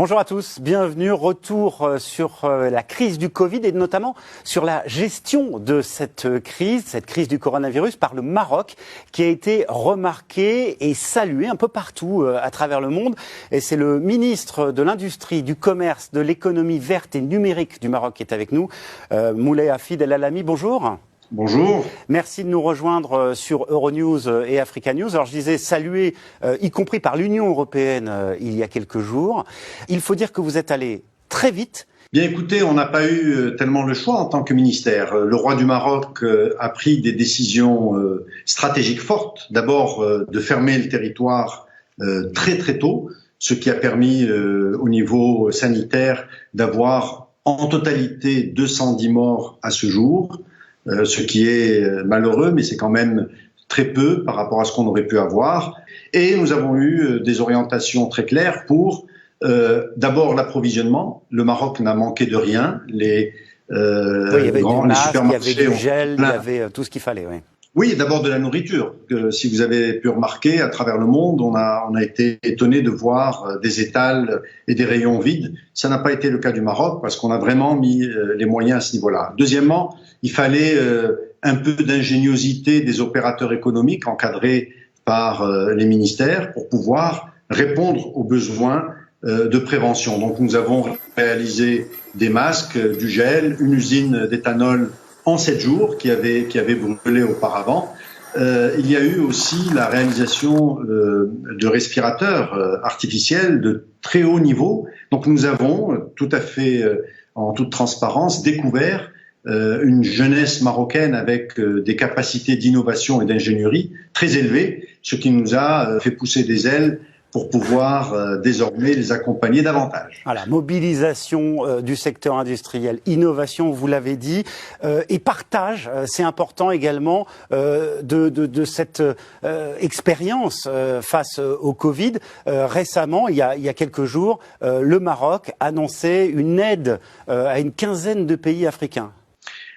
Bonjour à tous, bienvenue. Retour sur la crise du Covid et notamment sur la gestion de cette crise du coronavirus par le Maroc qui a été remarqué et salué un peu partout à travers le monde. Et c'est le ministre de l'Industrie, du Commerce, de l'économie verte et numérique du Maroc qui est avec nous, Moulay Hafid El Alami. Bonjour. Bonjour. Merci de nous rejoindre sur Euronews et Africa News. Alors je disais salué, y compris par l'Union européenne il y a quelques jours. Il faut dire que vous êtes allé très vite. Bien écoutez, on n'a pas eu tellement le choix en tant que ministère. Le roi du Maroc a pris des décisions stratégiques fortes. D'abord de fermer le territoire très très tôt, ce qui a permis au niveau sanitaire d'avoir en totalité 210 morts à ce jour. Ce qui est malheureux, mais c'est quand même très peu par rapport à ce qu'on aurait pu avoir. Et nous avons eu des orientations très claires pour d'abord l'approvisionnement. Le Maroc n'a manqué de rien. Oui, il y avait des masques, il y avait du gel, il y avait tout ce qu'il fallait. Oui. Oui, d'abord de la nourriture. Si vous avez pu remarquer, à travers le monde, on a été étonné de voir des étals et des rayons vides. Ça n'a pas été le cas du Maroc parce qu'on a vraiment mis les moyens à ce niveau-là. Deuxièmement, il fallait un peu d'ingéniosité des opérateurs économiques encadrés par les ministères pour pouvoir répondre aux besoins de prévention. Donc nous avons réalisé des masques, du gel, une usine d'éthanol en 7 jours qui avait brûlé auparavant. Il y a eu aussi la réalisation de respirateurs artificiels de très haut niveau. Donc nous avons tout à fait en toute transparence découvert une jeunesse marocaine avec des capacités d'innovation et d'ingénierie très élevées, ce qui nous a fait pousser des ailes pour pouvoir désormais les accompagner davantage. Voilà, mobilisation du secteur industriel, innovation, vous l'avez dit, et partage, c'est important également de cette expérience face au Covid. Récemment, il y a quelques jours, le Maroc annonçait une aide à une quinzaine de pays africains.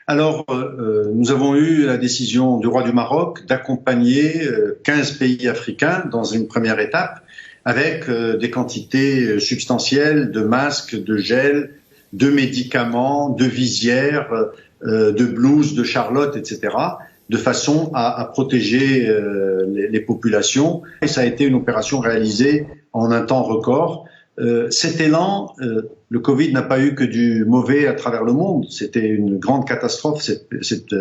Alors, nous avons eu la décision du roi du Maroc d'accompagner 15 pays africains dans une première étape avec des quantités substantielles de masques, de gel, de médicaments, de visières, de blouses, de charlottes, etc., de façon à protéger les populations. Et ça a été une opération réalisée en un temps record. Cet élan, le Covid n'a pas eu que du mauvais à travers le monde. C'était une grande catastrophe, cette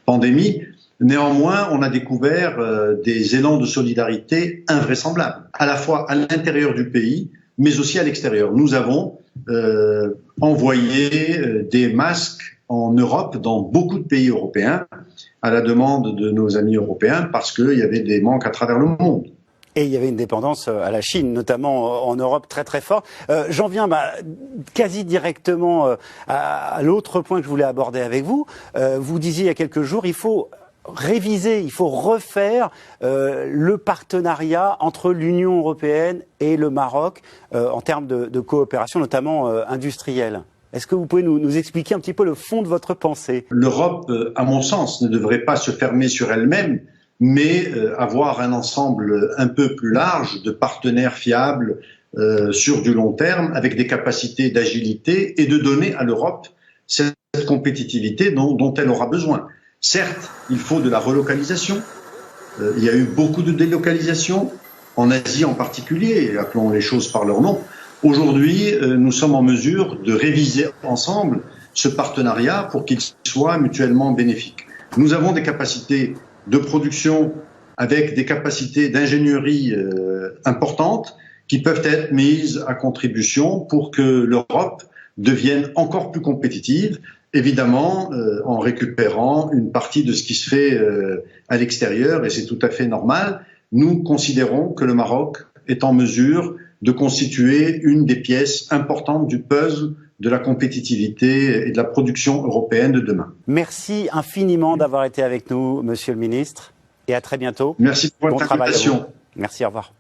pandémie. Néanmoins, on a découvert des élans de solidarité invraisemblables, à la fois à l'intérieur du pays, mais aussi à l'extérieur. Nous avons envoyé des masques en Europe, dans beaucoup de pays européens, à la demande de nos amis européens, parce qu'il y avait des manques à travers le monde. Et il y avait une dépendance à la Chine, notamment en Europe, très très fort. J'en viens quasi directement à l'autre point que je voulais aborder avec vous. Vous disiez il y a quelques jours, il faut réviser, il faut refaire le partenariat entre l'Union européenne et le Maroc en termes de coopération, notamment industrielle. Est-ce que vous pouvez nous expliquer un petit peu le fond de votre pensée? L'Europe, à mon sens, ne devrait pas se fermer sur elle-même, mais avoir un ensemble un peu plus large de partenaires fiables sur du long terme, avec des capacités d'agilité et de donner à l'Europe cette compétitivité dont elle aura besoin. Certes, il faut de la relocalisation. Il y a eu beaucoup de délocalisation, en Asie en particulier, appelons les choses par leur nom. Aujourd'hui, nous sommes en mesure de réviser ensemble ce partenariat pour qu'il soit mutuellement bénéfique. Nous avons des capacités de production avec des capacités d'ingénierie importantes qui peuvent être mises à contribution pour que l'Europe devienne encore plus compétitive, évidemment en récupérant une partie de ce qui se fait à l'extérieur, et c'est tout à fait normal. Nous considérons que le Maroc est en mesure de constituer une des pièces importantes du puzzle de la compétitivité et de la production européenne de demain. Merci infiniment d'avoir été avec nous, Monsieur le Ministre, et à très bientôt. Merci pour votre invitation. Merci, au revoir.